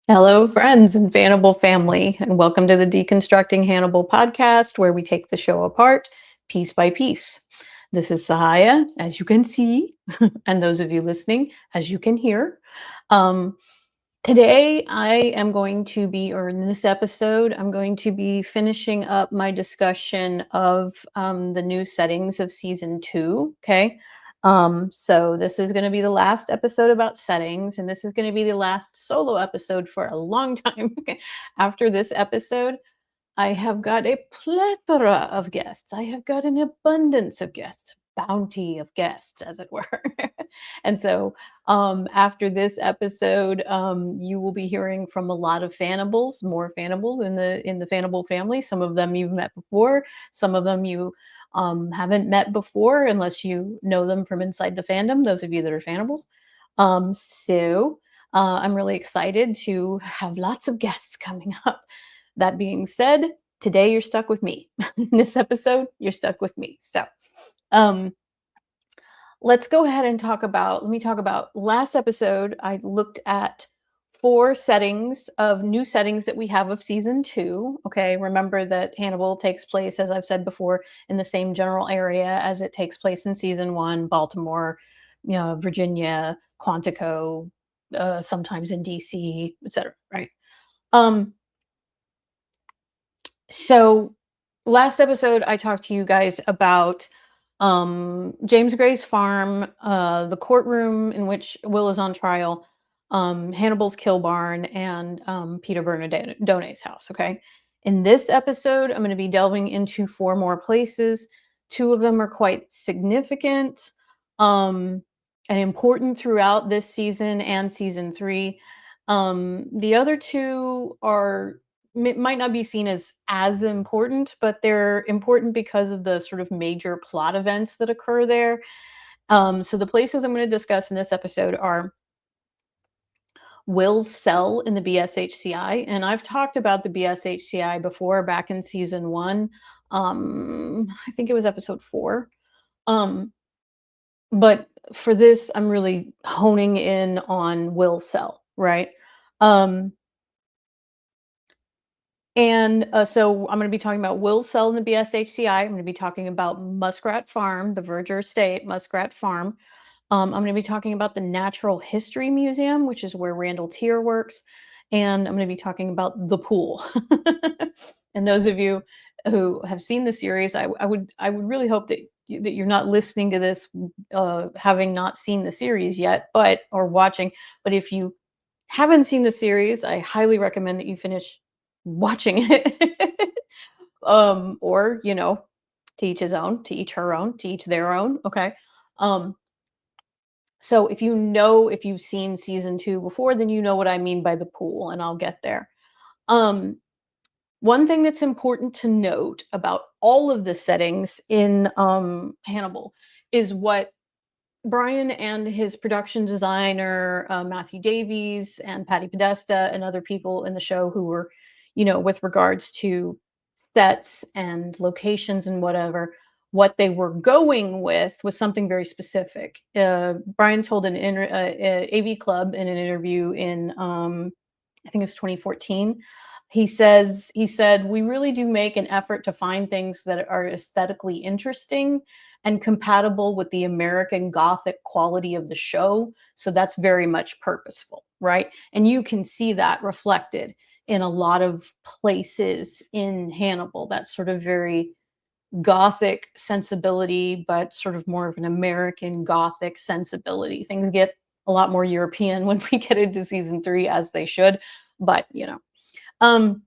Hello, friends and Hannibal family, and welcome to the Deconstructing Hannibal podcast, where we take the show apart piece by piece. This is Sahaya, as you can see, and those of you listening, as you can hear. Today, I am going to be, or in this episode, I'm going to be finishing up my discussion of the new settings of season 2. Okay. So this is going to be the last episode about settings, and this is going to be the last solo episode for a long time. After this episode, I have got a plethora of guests. I have got an abundance of guests, a bounty of guests, as it were. And so after this episode, you will be hearing from a lot of Hannibals, more Hannibals in the Hannibal family. Some of them you've met before, some of them you haven't met before, unless you know them from inside the fandom, those of you that are Hannibals. I'm really excited to have lots of guests coming up. That being said, today you're stuck with me. In this episode, you're stuck with me. So let's go ahead and let me talk about last episode. I looked at 4 settings of new settings that we have of season 2. Okay, remember that Hannibal takes place, as I've said before, in the same general area as it takes place in season 1, Baltimore, Virginia, Quantico, sometimes in DC, etc. Right? So last episode, I talked to you guys about James Gray's farm, the courtroom in which Will is on trial, Hannibal's kill barn, and Peter Bernadone's house. Okay. In this episode, I'm going to be delving into 4 more places. 2 of them are quite significant and important throughout this season and season 3. The other 2 might not be seen as important, but they're important because of the sort of major plot events that occur there. So the places I'm going to discuss in this episode are Will's cell in the BSHCI, and I've talked about the BSHCI before, back in season 1. I think it was episode 4. But for this, I'm really honing in on Will's cell, right? So I'm going to be talking about Will's cell in the BSHCI. I'm going to be talking about Muskrat Farm, the Verger Estate, Muskrat Farm. I'm going to be talking about the Natural History Museum, which is where Randall Tier works. And I'm going to be talking about the pool. And those of you who have seen the series, I would really hope that you're not listening to this having not seen the series yet, or watching. But if you haven't seen the series, I highly recommend that you finish watching it. Or, to each his own, to each her own, to each their own. Okay. So if you've seen season 2 before, then you know what I mean by the pool, and I'll get there. One thing that's important to note about all of the settings in Hannibal is what Brian and his production designer, Matthew Davies and Patty Podesta and other people in the show who were, with regards to sets and locations and whatever, what they were going with was something very specific. Brian told an AV Club in an interview in, I think it was 2014. He said, we really do make an effort to find things that are aesthetically interesting and compatible with the American Gothic quality of the show. So that's very much purposeful, right? And you can see that reflected in a lot of places in Hannibal, that sort of very Gothic sensibility, but sort of more of an American Gothic sensibility. Things get a lot more European when we get into season 3, as they should, but and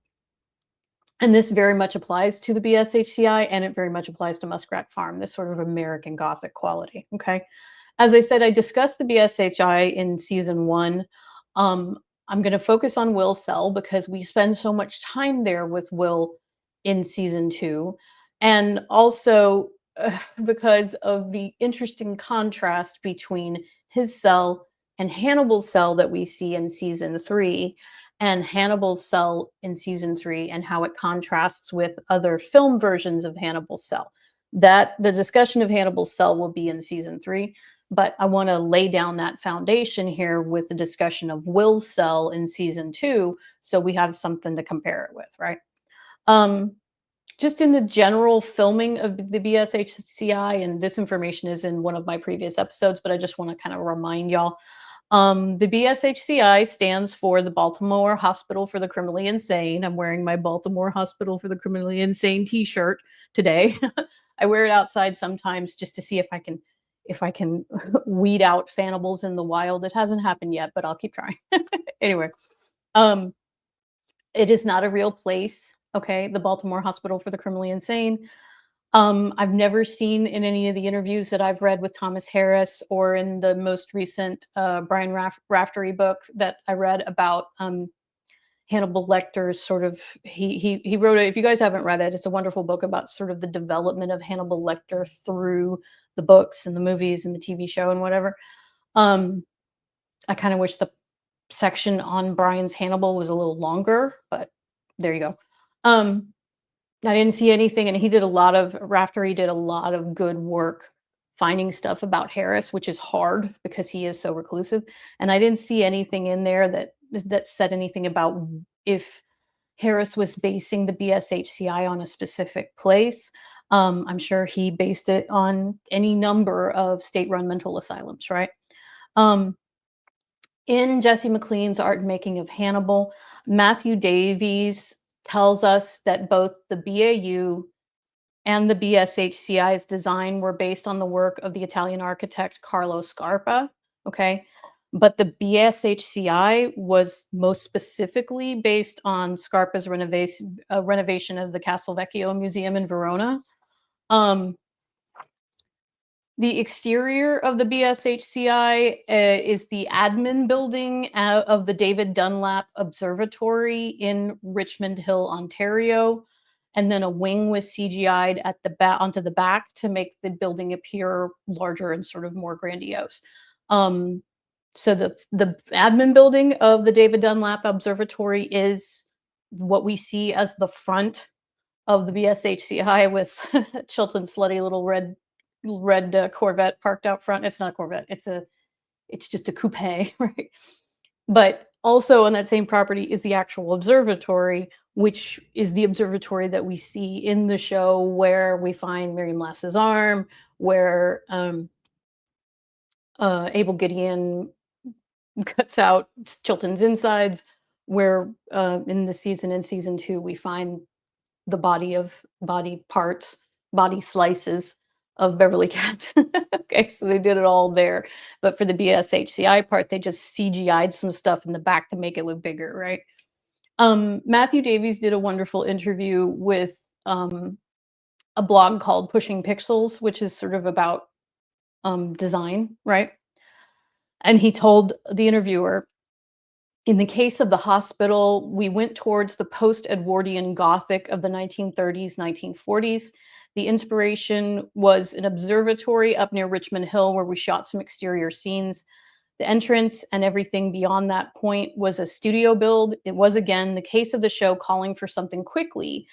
this very much applies to the BSHCI, and it very much applies to Muskrat Farm, this sort of American Gothic quality. Okay. As I said, I discussed the BSHI in season 1. I'm going to focus on Will's cell because we spend so much time there with Will in season 2. And also because of the interesting contrast between his cell and Hannibal's cell that we see in season 3. and Hannibal's cell in season 3 and how it contrasts with other film versions of Hannibal's cell. That the discussion of Hannibal's cell will be in season 3, but I want to lay down that foundation here with the discussion of Will's cell in season 2, so we have something to compare it with, right? Just in the general filming of the BSHCI, and this information is in one of my previous episodes, but I just want to kind of remind y'all. The BSHCI stands for the Baltimore Hospital for the Criminally Insane. I'm wearing my Baltimore Hospital for the Criminally Insane t-shirt today. I wear it outside sometimes just to see if I can weed out Fannibals in the wild. It hasn't happened yet, but I'll keep trying. Anyway, it is not a real place. Okay, the Baltimore Hospital for the Criminally Insane. I've never seen in any of the interviews that I've read with Thomas Harris or in the most recent Brian Raftery book that I read about Hannibal Lecter's sort of, he wrote it. If you guys haven't read it, it's a wonderful book about sort of the development of Hannibal Lecter through the books and the movies and the TV show and whatever. I kind of wish the section on Brian's Hannibal was a little longer, but there you go. I didn't see anything, and Raftery did a lot of good work finding stuff about Harris, which is hard because he is so reclusive. And I didn't see anything in there that said anything about if Harris was basing the BSHCI on a specific place. I'm sure he based it on any number of state-run mental asylums, right? In Jesse McLean's Art and Making of Hannibal, Matthew Davies tells us that both the BAU and the BSHCI's design were based on the work of the Italian architect Carlo Scarpa, okay? But the BSHCI was most specifically based on Scarpa's renovation of the Castel Vecchio Museum in Verona. The exterior of the BSHCI is the admin building of the David Dunlap Observatory in Richmond Hill, Ontario. And then a wing was CGI'd at onto the back to make the building appear larger and sort of more grandiose. So the admin building of the David Dunlap Observatory is what we see as the front of the BSHCI with Chilton's slutty little red Corvette parked out front. It's not a Corvette. It's just a coupe, right? But also on that same property is the actual observatory, which is the observatory that we see in the show where we find Miriam Lass's arm, where Abel Gideon cuts out Chilton's insides, where in season 2, we find the body slices of Beverly Katz. Okay, so they did it all there. But for the BSHCI part, they just CGI'd some stuff in the back to make it look bigger, right? Matthew Davies did a wonderful interview with a blog called Pushing Pixels, which is sort of about design, right? And he told the interviewer, in the case of the hospital, we went towards the post-Edwardian Gothic of the 1930s, 1940s. The inspiration was an observatory up near Richmond Hill where we shot some exterior scenes. The entrance and everything beyond that point was a studio build. It was, again, the case of the show calling for something quickly,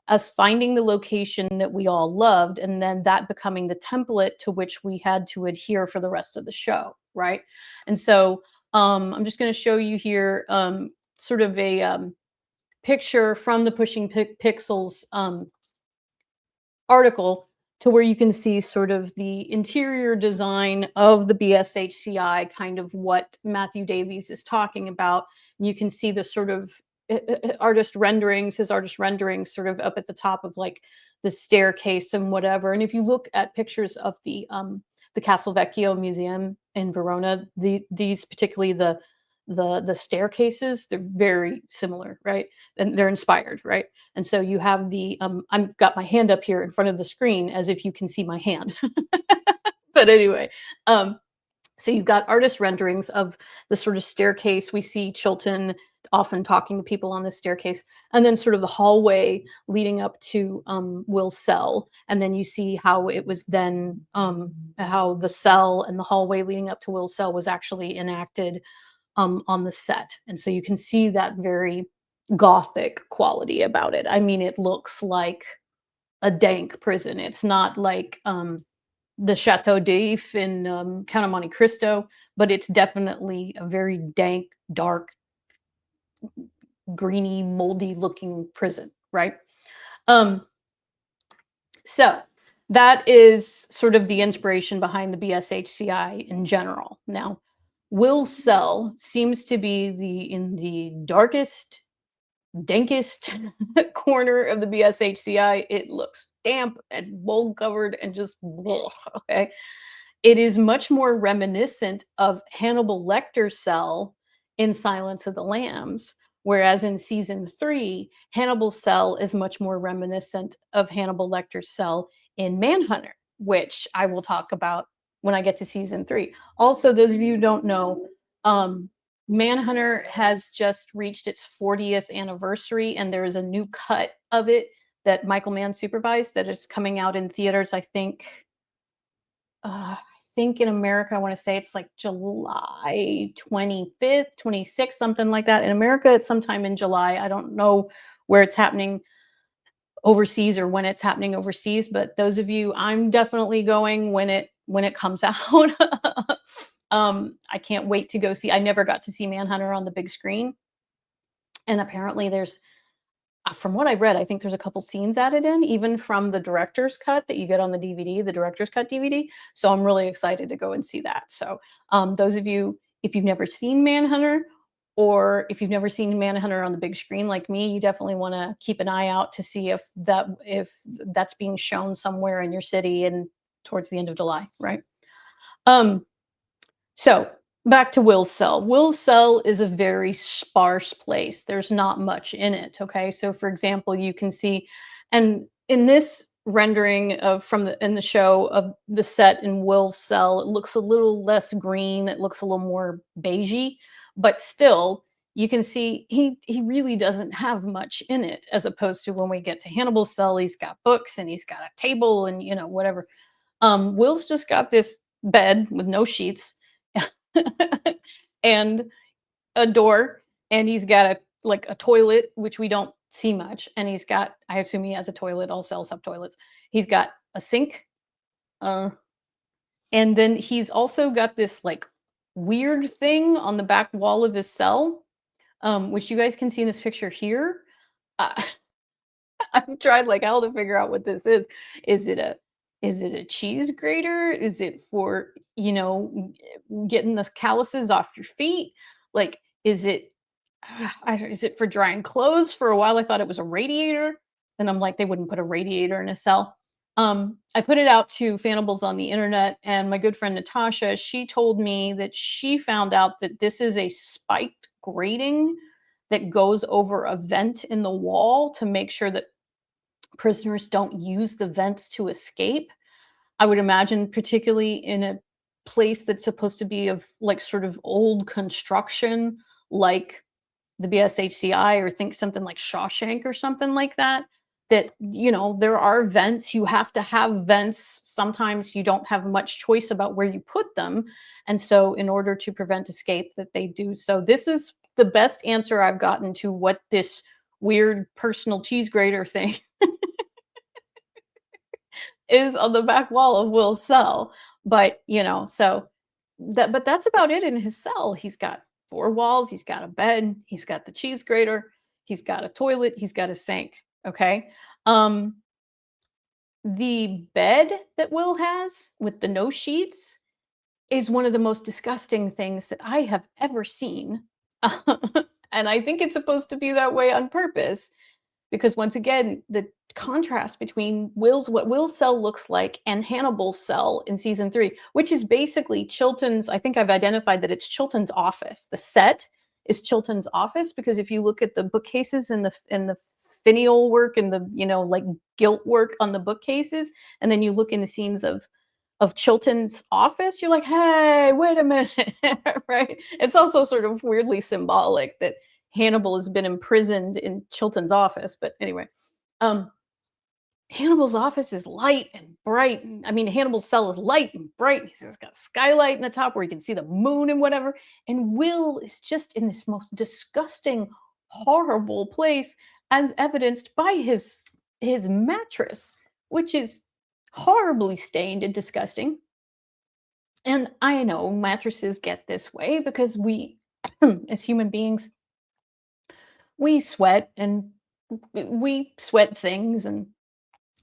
us finding the location that we all loved, and then that becoming the template to which we had to adhere for the rest of the show, right? And so I'm just going to show you here sort of a picture from the Pushing Pixels article to where you can see sort of the interior design of the BSHCI, kind of what Matthew Davies is talking about. And you can see the sort of his artist renderings sort of up at the top of like the staircase and whatever. And if you look at pictures of the Castel Vecchio Museum in Verona, these particularly the staircases, they're very similar, right? And they're inspired, right? And so you have I've got my hand up here in front of the screen as if you can see my hand. But anyway, so you've got artist renderings of the sort of staircase. We see Chilton often talking to people on the staircase, and then sort of the hallway leading up to Will's cell. And then you see how it was then, how the cell and the hallway leading up to Will's cell was actually enacted on the set. And so you can see that very gothic quality about it. I mean, it looks like a dank prison. It's not like the Chateau d'If in Count of Monte Cristo, but it's definitely a very dank, dark, greeny, moldy looking prison, right? Um, so that is sort of the inspiration behind the BSHCI in general. Now, Will's cell seems to be in the darkest, dankest corner of the BSHCI. It looks damp and mold covered and just bleh, okay. It is much more reminiscent of Hannibal Lecter's cell in Silence of the Lambs, whereas in season 3, Hannibal's cell is much more reminiscent of Hannibal Lecter's cell in Manhunter, which I will talk about when I get to season 3. Also, those of you who don't know, Manhunter has just reached its 40th anniversary, and there is a new cut of it that Michael Mann supervised that is coming out in theaters, I think in America, I want to say it's like July 25th, 26th, something like that. In America, it's sometime in July. I don't know where it's happening overseas or when it's happening overseas, but those of you, I'm definitely going when it comes out. I can't wait to go see. I never got to see Manhunter on the big screen. And apparently there's from what I read, I think there's a couple scenes added in, even from the director's cut that you get on the DVD, the director's cut DVD. So I'm really excited to go and see that. So those of you, if you've never seen Manhunter, or if you've never seen Manhunter on the big screen like me, you definitely want to keep an eye out to see if that's being shown somewhere in your city and towards the end of July, right? So back to Will's cell. Will's cell is a very sparse place. There's not much in it. Okay. So for example, you can see, and in this rendering in the show of the set in Will's cell, it looks a little less green. It looks a little more beigey, but still you can see he really doesn't have much in it, as opposed to when we get to Hannibal's cell, he's got books and he's got a table and whatever. Will's just got this bed with no sheets and a door, and he's got a toilet, which we don't see much, and he's got, I assume he has a toilet, all cells have toilets. He's got a sink, and then he's also got this like weird thing on the back wall of his cell, which you guys can see in this picture here. I've tried like hell to figure out what this is. Is it a cheese grater? Is it for, getting the calluses off your feet? Like, is it for drying clothes? For a while, I thought it was a radiator. Then I'm like, they wouldn't put a radiator in a cell. I put it out to Fanables on the internet, and my good friend Natasha, she told me that she found out that this is a spiked grating that goes over a vent in the wall to make sure that prisoners don't use the vents to escape. I would imagine, particularly in a place that's supposed to be of like sort of old construction, like the BSHCI, or think something like Shawshank or something like that, there are vents. You have to have vents. Sometimes you don't have much choice about where you put them. And so in order to prevent escape, that they do. So this is the best answer I've gotten to what this weird personal cheese grater thing is on the back wall of Will's cell. But but that's about it in his cell. He's got 4 walls, he's got a bed, he's got the cheese grater, he's got a toilet, he's got a sink. Okay. The bed that Will has with the no sheets is one of the most disgusting things that I have ever seen. And I think it's supposed to be that way on purpose, because once again, the contrast between what Will's cell looks like and Hannibal's cell in season 3, which is basically Chilton's. I think I've identified that it's Chilton's office. The set is Chilton's office, because if you look at the bookcases and the finial work and the like gilt work on the bookcases, and then you look in the scenes of Chilton's office, you're like, hey, wait a minute. Right? It's also sort of weirdly symbolic that Hannibal has been imprisoned in Chilton's office. But anyway, Hannibal's office is light and bright. I mean, Hannibal's cell is light and bright. He's got a skylight in the top where you can see the moon and whatever. And Will is just in this most disgusting, horrible place, as evidenced by his mattress, which is horribly stained and disgusting. And I know mattresses get this way because we, as human beings, we sweat and we sweat things and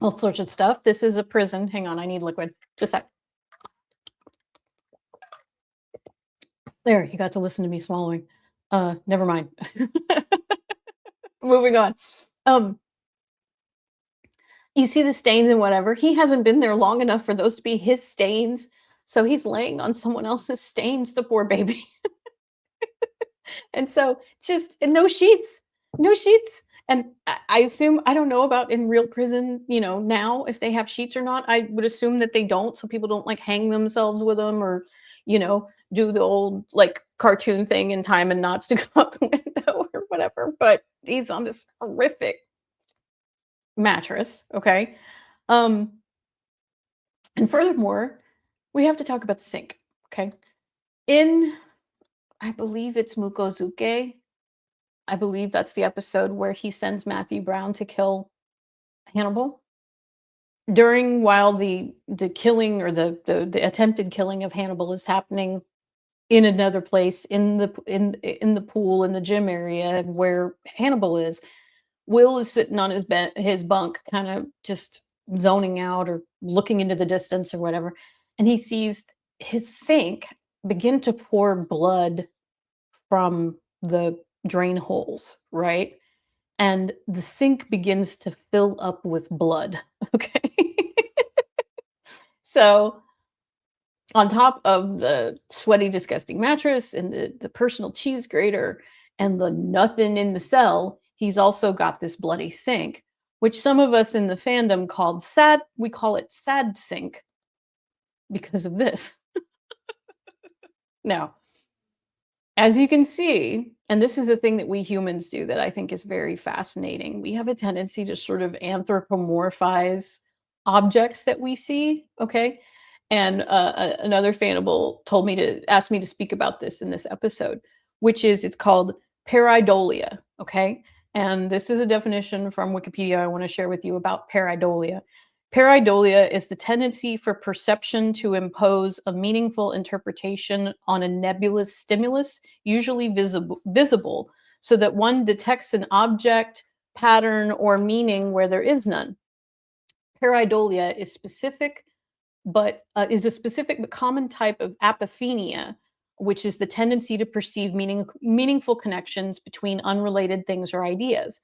all sorts of stuff. This is a prison. Hang on, I need liquid. Just a sec. There, you got to listen to me swallowing. Never mind. Moving on. You see the stains and whatever. He hasn't been there long enough for those to be his stains. So he's laying on someone else's stains, the poor baby. And so and no sheets, no sheets. And I assume, I don't know about in real prison, now if they have sheets or not. I would assume that they don't, so people don't like hang themselves with them or, do the old like cartoon thing in Time and Knots to go out the window or whatever. But he's on this horrific mattress, okay? And furthermore, we have to talk about the sink, okay? I believe it's Mukozuke. I believe that's the episode where he sends Matthew Brown to kill Hannibal. While the killing or the attempted killing of Hannibal is happening in another place in the pool in the gym area where Hannibal is, Will is sitting on his bunk, kind of just zoning out or looking into the distance or whatever, and he sees his sink begin to pour blood from the drain holes, right? And the sink begins to fill up with blood. Okay. So on top of the sweaty, disgusting mattress and the personal cheese grater and the nothing in the cell, he's also got this bloody sink, which some of us in the fandom called sad. We call it sad sink because of this. Now, as you can see, and this is a thing that we humans do that I think is very fascinating, we have a tendency to sort of anthropomorphize objects that we see, okay? And another fanable asked me to speak about this in this episode, it's called pareidolia, okay? And this is a definition from Wikipedia I want to share with you about pareidolia. Pareidolia is the tendency for perception to impose a meaningful interpretation on a nebulous stimulus, usually visible, so that one detects an object, pattern, or meaning where there is none. Pareidolia is a specific but common type of apophenia, which is the tendency to perceive meaningful connections between unrelated things or ideas.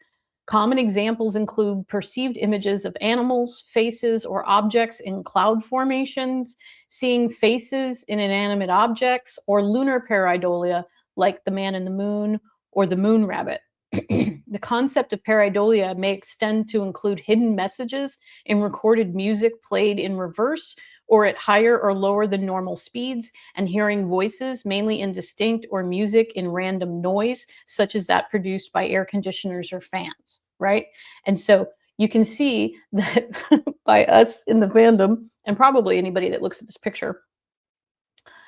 Common examples include perceived images of animals, faces, or objects in cloud formations, seeing faces in inanimate objects, or lunar pareidolia, like the man in the moon or the moon rabbit. The concept of pareidolia may extend to include hidden messages in recorded music played in reverse or at higher or lower than normal speeds, and hearing voices, mainly indistinct, or music in random noise, such as that produced by air conditioners or fans, right? And so you can see that by us in the fandom, and probably anybody that looks at this picture,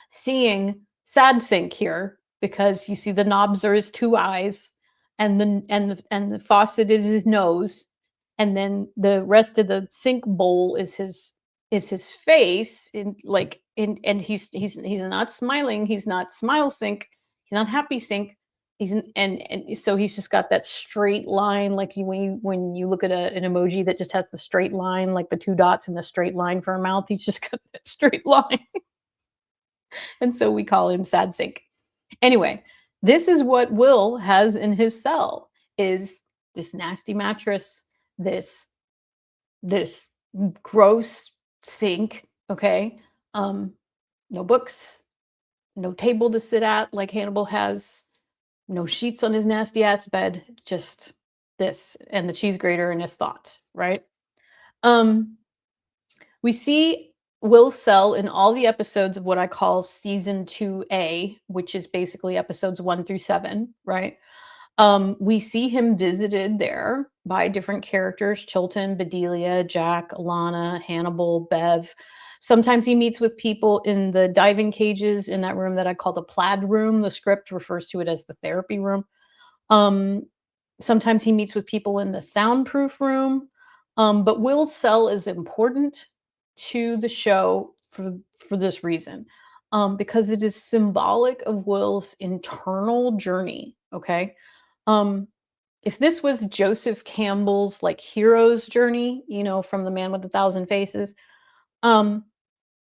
seeing sad sink here, because you see the knobs are his two eyes, and the faucet is his nose, and then the rest of the sink bowl is his face, and he's not smiling, he's not smile sink, he's not happy sink, and so he's just got that straight line, like when you look at an emoji that just has the straight line, like the two dots and the straight line for a mouth, he's just got that straight line. And so we call him sad sink. Anyway, this is what Will has in his cell, is this nasty mattress, this gross sink, okay? No books, no table to sit at like Hannibal has, no sheets on his nasty ass bed, just this and the cheese grater and his thoughts, right? We see Will's cell in all the episodes of what I call season 2A, which is basically episodes 1 through 7, right? We see him visited there by different characters: Chilton, Bedelia, Jack, Alana, Hannibal, Bev. Sometimes he meets with people in the diving cages in that room that I call the plaid room. The script refers to it as the therapy room. Um, Sometimes he meets with people in the soundproof room. But Will's cell is important to the show for this reason, because it is symbolic of Will's internal journey. Okay. Um, if this was Joseph Campbell's like hero's journey, from the Man with a Thousand Faces, um,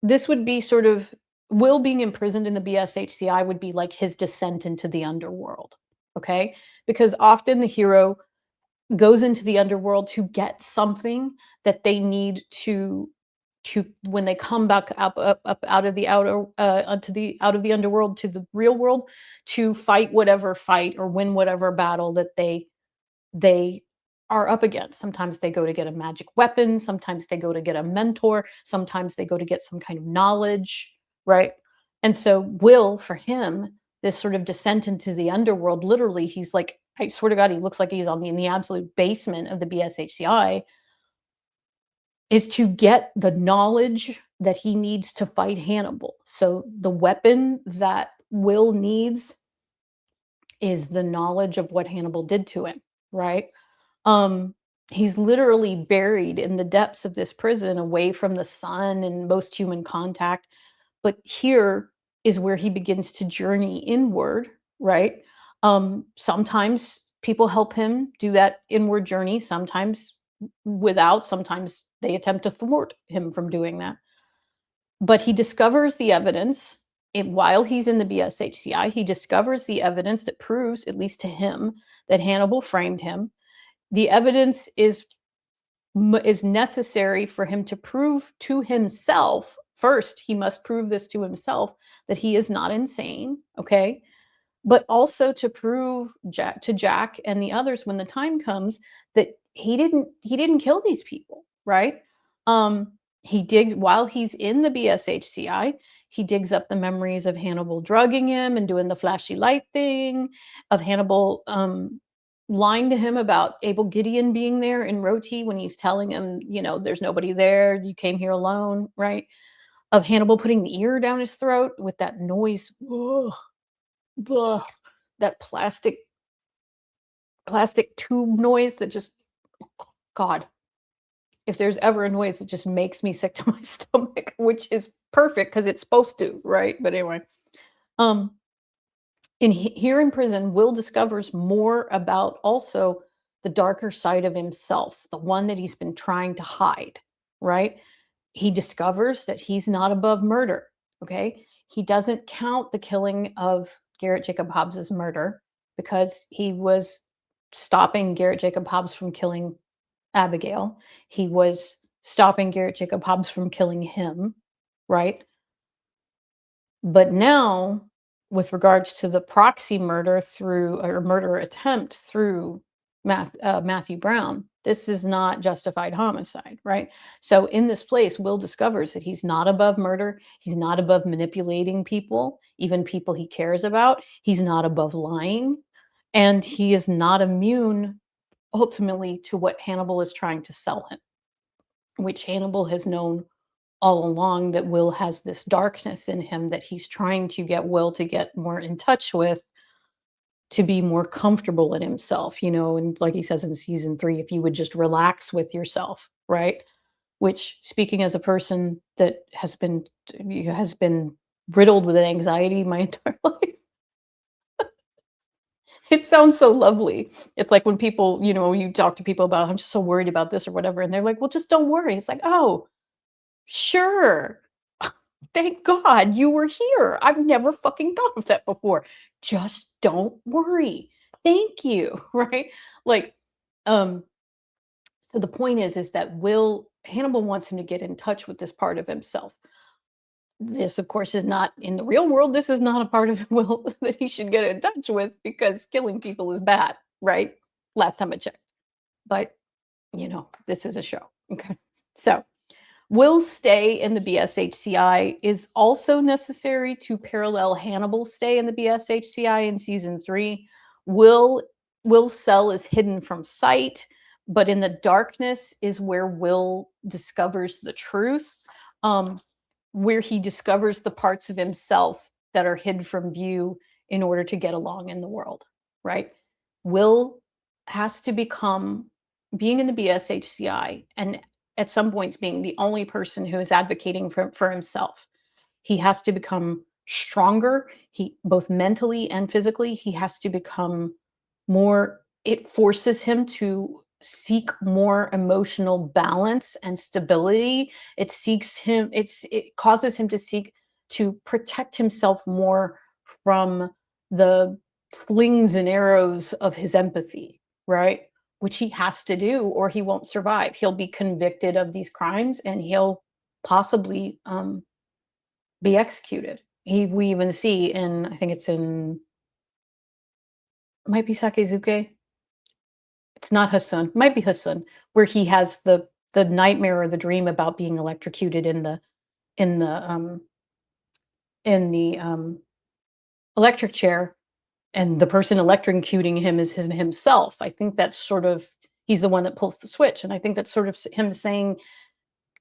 this would be sort of Will being imprisoned in the BSHCI would be like his descent into the underworld. Okay. Because often the hero goes into the underworld to get something that they need to when they come back up out of the outer onto the out of the underworld to the real world, to fight whatever fight or win whatever battle that they are up against. Sometimes they go to get a magic weapon, sometimes they go to get a mentor, sometimes they go to get some kind of knowledge, right? And so Will, for him, this sort of descent into the underworld, literally, he's like, I swear to God, he looks like he's in the absolute basement of the BSHCI, is to get the knowledge that he needs to fight Hannibal. So the weapon that Will needs is the knowledge of what Hannibal did to him, right? Um, he's literally buried in the depths of this prison, away from the sun and most human contact. But here is where he begins to journey inward, right? Sometimes people help him do that inward journey, sometimes sometimes they attempt to thwart him from doing that. But he discovers the evidence while he's in the BSHCI. He discovers the evidence that proves, at least to him, that Hannibal framed him. The evidence is necessary for him to prove to himself. First, he must prove this to himself, that he is not insane, okay? But also to prove to Jack and the others, when the time comes, that he didn't kill these people, right? He digs while he's in the BSHCI. He digs up the memories of Hannibal drugging him and doing the flashy light thing, of Hannibal lying to him about Abel Gideon being there in Roti when he's telling him, there's nobody there, you came here alone, right? Of Hannibal putting the ear down his throat with that noise, ugh, ugh, that plastic tube noise that just, God, if there's ever a noise that just makes me sick to my stomach, which is perfect because it's supposed to, right? But anyway, here in prison, Will discovers more about also the darker side of himself, the one that he's been trying to hide, right? He discovers that he's not above murder, okay? He doesn't count the killing of Garrett Jacob Hobbs's murder because he was stopping Garrett Jacob Hobbs from killing Abigail. He was stopping Garrett Jacob Hobbs from killing him, right? But now, with regards to the proxy murder or murder attempt through Matthew Brown, this is not justified homicide, right? So in this place, Will discovers that he's not above murder. He's not above manipulating people, even people he cares about. He's not above lying. And he is not immune, ultimately, to what Hannibal is trying to sell him, which Hannibal has known all along, that Will has this darkness in him that he's trying to get Will to get more in touch with, to be more comfortable in himself, and like he says in season 3, if you would just relax with yourself, right? Which, speaking as a person that has been riddled with anxiety my entire life, it sounds so lovely. It's like when people, you talk to people about, I'm just so worried about this or whatever, and they're like, well, just don't worry. It's like, oh, sure. Thank God you were here. I've never fucking thought of that before. Just don't worry. Thank you. Right? Like, so the point is that Hannibal wants him to get in touch with this part of himself. This, of course, is not in the real world. This is not a part of Will that he should get in touch with, because killing people is bad, right? Last time I checked. But, this is a show. Okay. So, Will's stay in the BSHCI is also necessary to parallel Hannibal's stay in the BSHCI in season 3. Will Will's cell is hidden from sight, but in the darkness is where Will discovers the truth, um, where he discovers the parts of himself that are hid from view in order to get along in the world, right? Will has to become, being in the BSHCI and at some points being the only person who is advocating for himself. He has to become stronger. He, both mentally and physically, he has to become more, it forces him to seek more emotional balance and stability. It causes him to seek to protect himself more from the slings and arrows of his empathy, right? Which he has to do or he won't survive. He'll be convicted of these crimes and he'll possibly be executed. We even see in, I think it's in, might be Sakezuke. It's not Hasun, might be Hasun, where he has the nightmare or the dream about being electrocuted in the in the electric chair, and the person electrocuting him is himself. I think that's sort of, he's the one that pulls the switch, and I think that's sort of him saying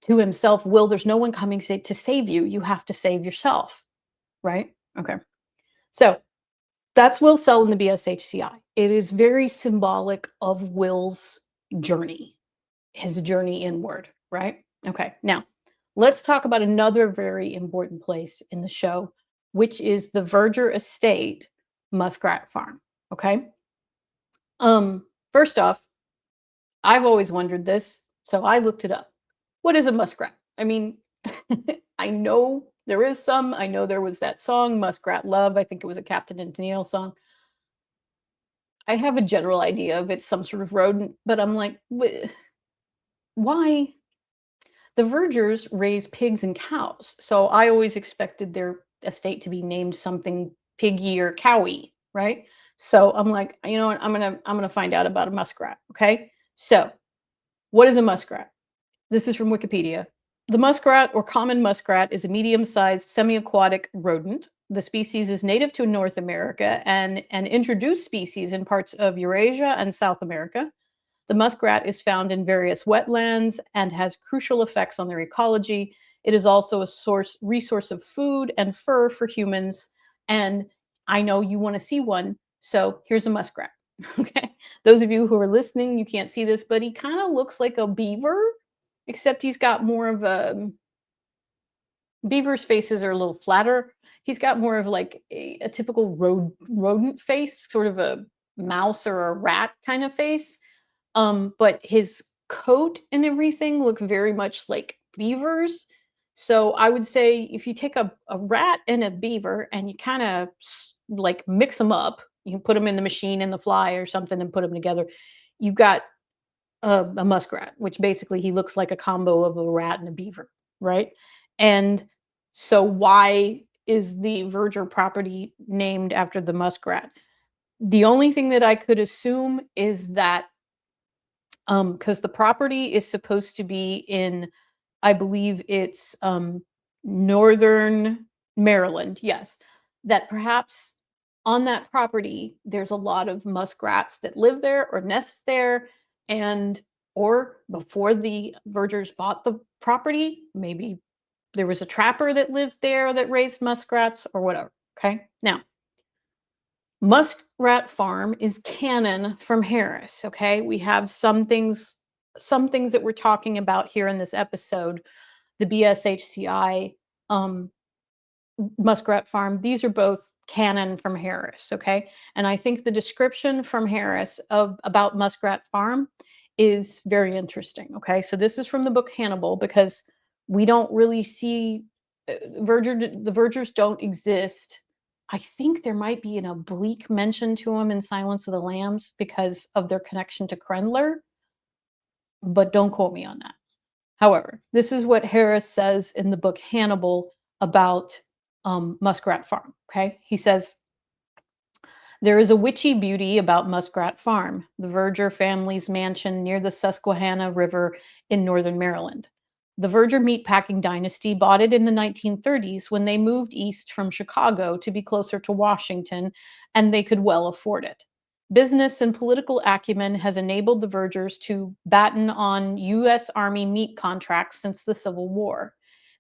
to himself, "Will, there's no one coming to save you. You have to save yourself." Right? Okay. So that's Will's cell in the BSHCI. It is very symbolic of Will's journey, his journey inward, right? Okay, now let's talk about another very important place in the show, which is the Verger Estate Muskrat Farm. Okay. First off, I've always wondered this, so I looked it up. What is a muskrat? I mean, I know there is some. I know there was that song, Muskrat Love. I think it was a Captain and Tennille song. I have a general idea of it's some sort of rodent, but I'm like, why? The Vergers raise pigs and cows, so I always expected their estate to be named something piggy or cowy, right? So I'm like, you know what? I'm gonna find out about a muskrat. Okay, so what is a muskrat? This is from Wikipedia. The muskrat or common muskrat is a medium-sized semi-aquatic rodent. The species is native to North America and an introduced species in parts of Eurasia and South America. The muskrat is found in various wetlands and has crucial effects on their ecology. It is also a resource of food and fur for humans. And I know you want to see one, so here's a muskrat. Okay. Those of you who are listening, you can't see this, but he kind of looks like a beaver, except he's got more of a, beaver's faces are a little flatter. He's got more of like a typical rodent face, sort of a mouse or a rat kind of face. But his coat and everything look very much like beavers. So I would say if you take a rat and a beaver and you kind of like mix them up, you can put them in the machine in the fly or something and put them together. You've got a muskrat, which basically he looks like a combo of a rat and a beaver, right? And so why is the Verger property named after the muskrat? The only thing that I could assume is that because the property is supposed to be in, I believe it's northern Maryland, yes, that perhaps on that property there's a lot of muskrats that live there or nest there, and or before the Vergers bought the property, maybe there was a trapper that lived there that raised muskrats or whatever. Okay, now Muskrat Farm is canon from Harris. Okay, we have some things that we're talking about here in this episode. The BSHCI, Muskrat Farm. These are both canon from Harris. Okay, and I think the description from Harris of about Muskrat Farm is very interesting. Okay, so this is from the book Hannibal because we don't really see the Vergers don't exist. I think there might be an oblique mention to them in Silence of the Lambs because of their connection to Krendler, but don't quote me on that. However, this is what Harris says in the book Hannibal about Muskrat Farm. Okay, he says, there is a witchy beauty about Muskrat Farm, the Verger family's mansion near the Susquehanna River in northern Maryland. The Verger meatpacking dynasty bought it in the 1930s when they moved east from Chicago to be closer to Washington, and they could well afford it. Business and political acumen has enabled the Vergers to batten on U.S. Army meat contracts since the Civil War.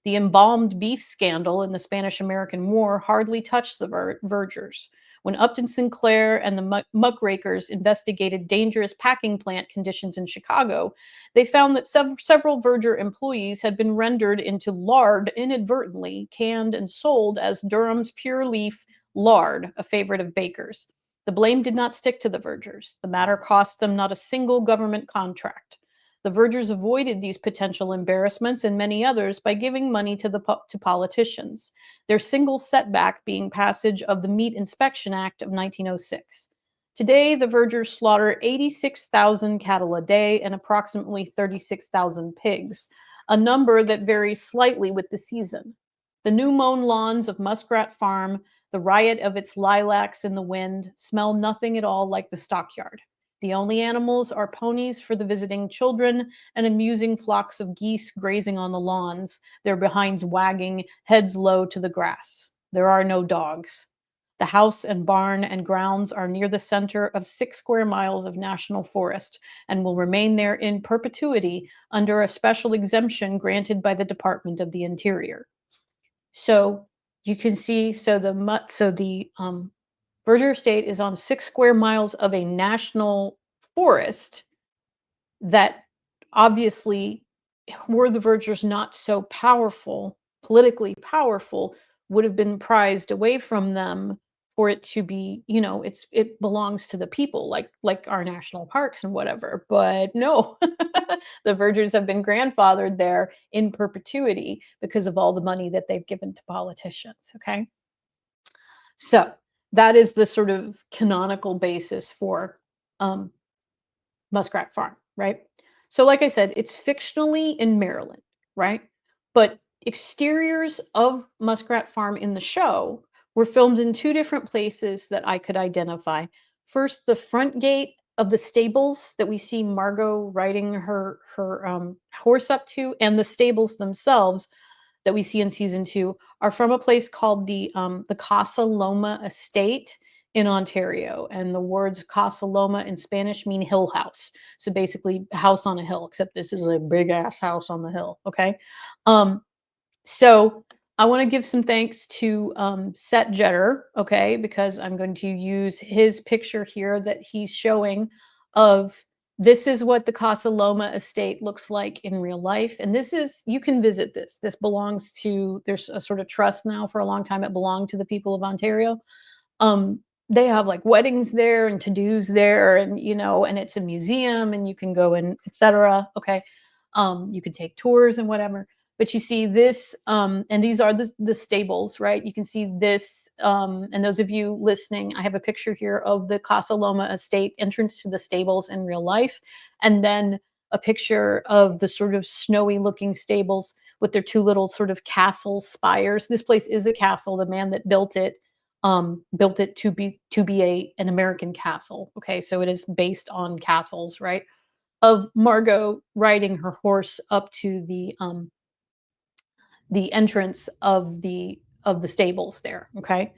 The embalmed beef scandal in the Spanish-American War hardly touched the Vergers. When Upton Sinclair and the muckrakers investigated dangerous packing plant conditions in Chicago, they found that several Verger employees had been rendered into lard inadvertently, canned and sold as Durham's pure leaf lard, a favorite of bakers. The blame did not stick to the Vergers. The matter cost them not a single government contract. The Vergers avoided these potential embarrassments and many others by giving money to politicians, their single setback being passage of the Meat Inspection Act of 1906. Today, the Vergers slaughter 86,000 cattle a day and approximately 36,000 pigs, a number that varies slightly with the season. The new mown lawns of Muskrat Farm, the riot of its lilacs in the wind, smell nothing at all like the stockyard. The only animals are ponies for the visiting children and amusing flocks of geese grazing on the lawns, their behinds wagging, heads low to the grass. There are no dogs. The house and barn and grounds are near the center of 6 square miles of national forest and will remain there in perpetuity under a special exemption granted by the Department of the Interior. So you can see, the Verger Estate is on 6 square miles of a national forest that obviously, were the Vergers not so powerful, politically powerful, would have been prized away from them for it to be, it belongs to the people, like our national parks and whatever. But no, the Vergers have been grandfathered there in perpetuity because of all the money that they've given to politicians. Okay. So that is the sort of canonical basis for Muskrat Farm, right? So like I said, it's fictionally in Maryland, right? But exteriors of Muskrat Farm in the show were filmed in 2 different places that I could identify. First, the front gate of the stables that we see Margot riding her horse up to, and the stables themselves that we see in season 2 are from a place called the Casa Loma Estate in Ontario. And the words Casa Loma in Spanish mean hill house. So basically house on a hill, except this is a big ass house on the hill. Okay. So I want to give some thanks to Set Jetter, okay, because I'm going to use his picture here that he's showing of this is what the Casa Loma estate looks like in real life. And this is, you can visit this. This belongs to, there's a sort of trust now. For a long time, it belonged to the people of Ontario. They have like weddings there and to-dos there, and, and it's a museum and you can go and etc. Okay. You can take tours and whatever. But you see this, and these are the stables, right? You can see this, and those of you listening, I have a picture here of the Casa Loma estate entrance to the stables in real life, and then a picture of the sort of snowy looking stables with their 2 little sort of castle spires. This place is a castle. The man that built it to be an American castle. Okay, so it is based on castles, right? Of Margot riding her horse up to the entrance of the stables there. Okay.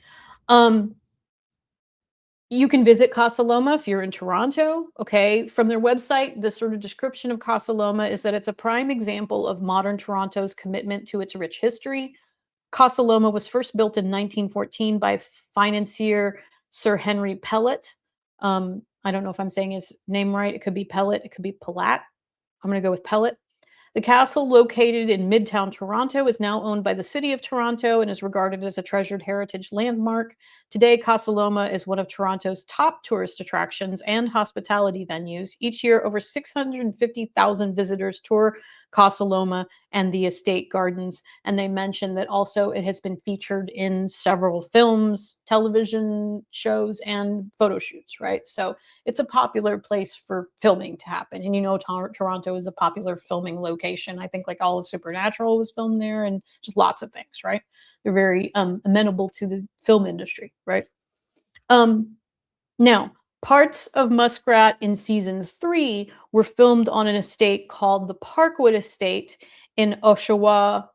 You can visit Casa Loma if you're in Toronto. Okay. From their website, the sort of description of Casa Loma is that it's a prime example of modern Toronto's commitment to its rich history. Casa Loma was first built in 1914 by financier Sir Henry Pellet. I don't know if I'm saying his name right. It could be Pellet. It could be Palat. I'm going to go with Pellet. The castle, located in Midtown Toronto, is now owned by the City of Toronto and is regarded as a treasured heritage landmark. Today, Casa Loma is one of Toronto's top tourist attractions and hospitality venues. Each year, over 650,000 visitors tour Casa Loma and the estate gardens. And they mentioned that also it has been featured in several films, television shows, and photo shoots, right? So it's a popular place for filming to happen. And Toronto is a popular filming location. I think like all of Supernatural was filmed there and just lots of things, right? They're very amenable to the film industry, right? Now, parts of Muskrat in season 3 were filmed on an estate called the Parkwood Estate in Oshawa,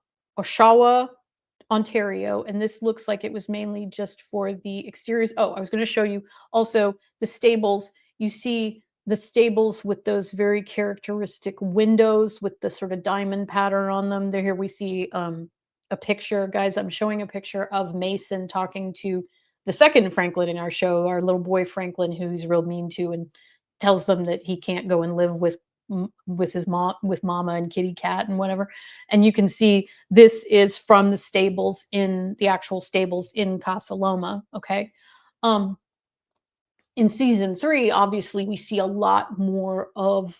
Ontario, and this looks like it was mainly just for the exteriors. Oh, I was going to show you also the stables. You see the stables with those very characteristic windows with the sort of diamond pattern on them. There, here we see a picture, guys. I'm showing a picture of Mason talking to the second Franklin in our show, our little boy Franklin, who he's real mean to, and tells them that he can't go and live with his mom, with Mama and Kitty Cat and whatever. And you can see this is from the stables, in the actual stables in Casa Loma. Okay. Um, in season 3, obviously, we see a lot more of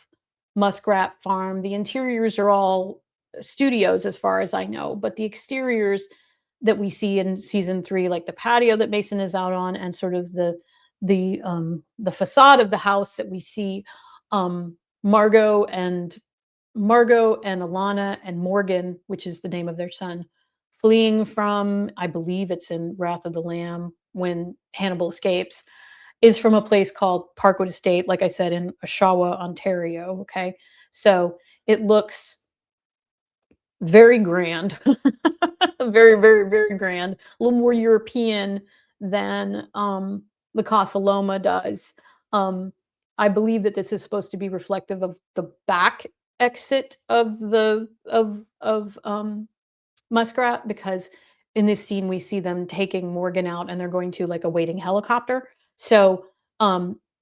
Muskrat Farm. The interiors are all studios, as far as I know, but the exteriors that we see in season 3, like the patio that Mason is out on, and sort of the facade of the house that we see, um, Margot and Alana and Morgan, which is the name of their son, fleeing from, I believe it's in Wrath of the Lamb when Hannibal escapes, is from a place called Parkwood Estate, like I said, in Oshawa, Ontario. Okay. So it looks very grand, very, very, very grand, a little more European than the Casa Loma does. Um, I believe that this is supposed to be reflective of the back exit of the of Muskrat, because in this scene we see them taking Morgan out and they're going to like a waiting helicopter. So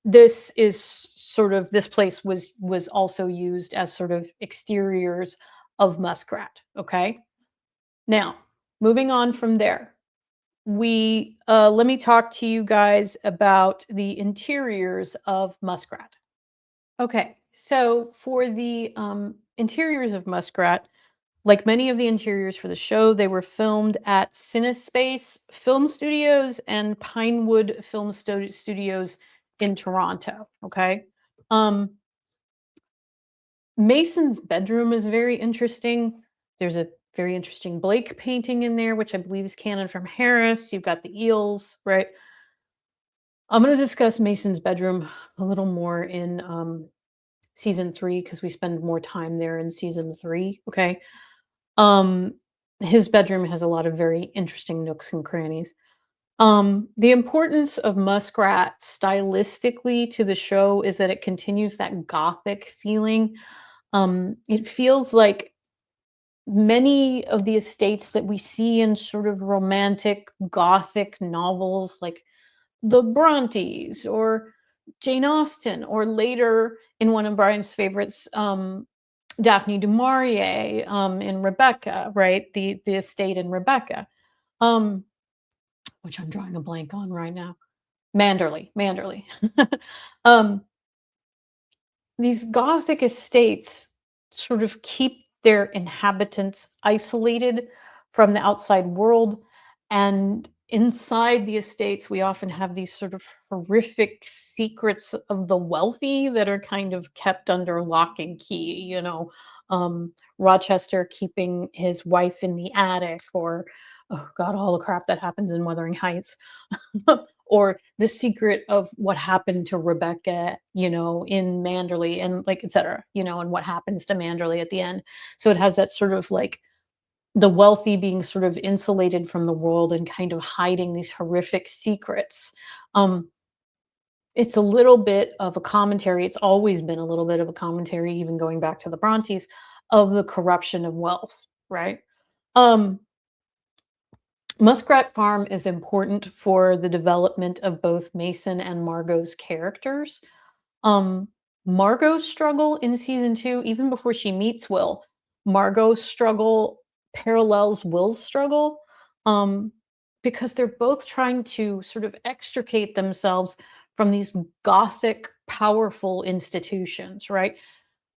this is sort of, this place was also used as sort of exteriors of Muskrat. Okay. Now, moving on from there, we let me talk to you guys about the interiors of Muskrat. Okay, so for the interiors of Muskrat, like many of the interiors for the show, they were filmed at Cinespace Film Studios and Pinewood Film Studios in Toronto. Okay. Um, Mason's bedroom is very interesting. There's a very interesting Blake painting in there, which I believe is canon from Harris. You've got the eels, right? I'm going to discuss Mason's bedroom a little more in season 3, because we spend more time there in season 3. Okay. Um, his bedroom has a lot of very interesting nooks and crannies. The importance of Muskrat stylistically to the show is that it continues that gothic feeling. It feels like many of the estates that we see in sort of romantic gothic novels, like the Brontes or Jane Austen, or later in one of Brian's favorites, Daphne du Maurier, in Rebecca, right? The estate in Rebecca, um, which I'm drawing a blank on right now. Manderley. um, these Gothic estates sort of keep their inhabitants isolated from the outside world. And inside the estates, we often have these sort of horrific secrets of the wealthy that are kind of kept under lock and key, Rochester keeping his wife in the attic, or, oh God, all the crap that happens in Wuthering Heights. Or the secret of what happened to Rebecca, in Manderley, and like, etc., and what happens to Manderley at the end. So it has that sort of like the wealthy being sort of insulated from the world and kind of hiding these horrific secrets. It's a little bit of a commentary. It's always been a little bit of a commentary, even going back to the Brontes, of the corruption of wealth, right? Muskrat Farm is important for the development of both Mason and Margot's characters. Um, Margot's struggle in season 2, even before she meets Will, Margot's struggle parallels Will's struggle, because they're both trying to sort of extricate themselves from these gothic, powerful institutions, right?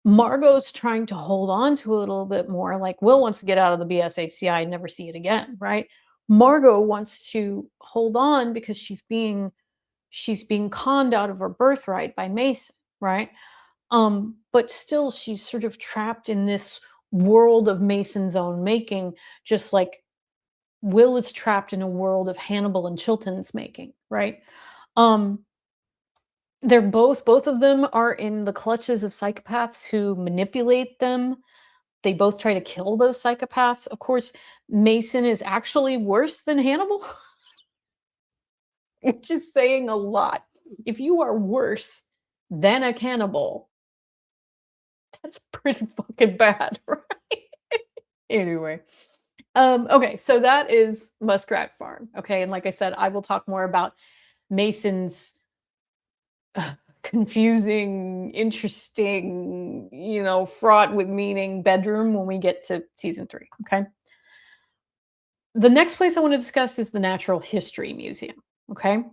Margot's trying to hold on to a little bit more. Like, Will wants to get out of the BSHCI and never see it again, right? Margot wants to hold on because she's being conned out of her birthright by Mason, right? But still she's sort of trapped in this world of Mason's own making, just like Will is trapped in a world of Hannibal and Chilton's making, right? Um, they're both of them are in the clutches of psychopaths who manipulate them They both try to kill those psychopaths. Of course, Mason is actually worse than Hannibal, which is saying a lot. If you are worse than a cannibal, that's pretty fucking bad, right? Anyway. Okay, so that is Muskrat Farm. Okay, and like I said, I will talk more about Mason's confusing, interesting, fraught with meaning bedroom when we get to season 3. Okay. The next place I want to discuss is the Natural History Museum. Okay.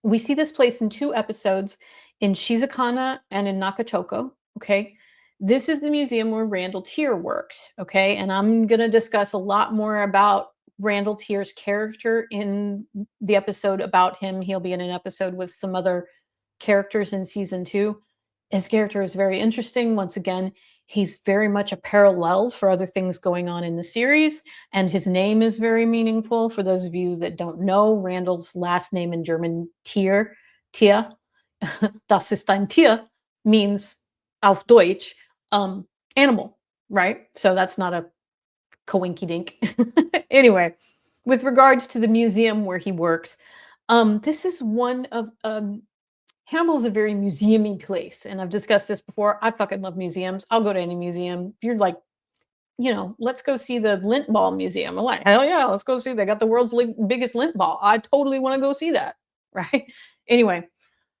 We see this place in 2 episodes, in Shizakana and in Nakatoko. Okay. This is the museum where Randall Tier works. Okay. And I'm going to discuss a lot more about Randall Tier's character in the episode about him. He'll be in an episode with some other characters in season 2. His character is very interesting. Once again, he's very much a parallel for other things going on in the series, and his name is very meaningful. For those of you that don't know, Randall's last name in German, Tier, Tier, das ist ein Tier, means auf Deutsch, animal, right? So that's not a coinky dink. Anyway, with regards to the museum where he works, this is one of Hannibal is a very museum-y place, and I've discussed this before. I fucking love museums. I'll go to any museum. If you're like, let's go see the lint ball museum. I'm like, hell yeah, let's go see. They got the world's biggest lint ball. I totally want to go see that, right? Anyway,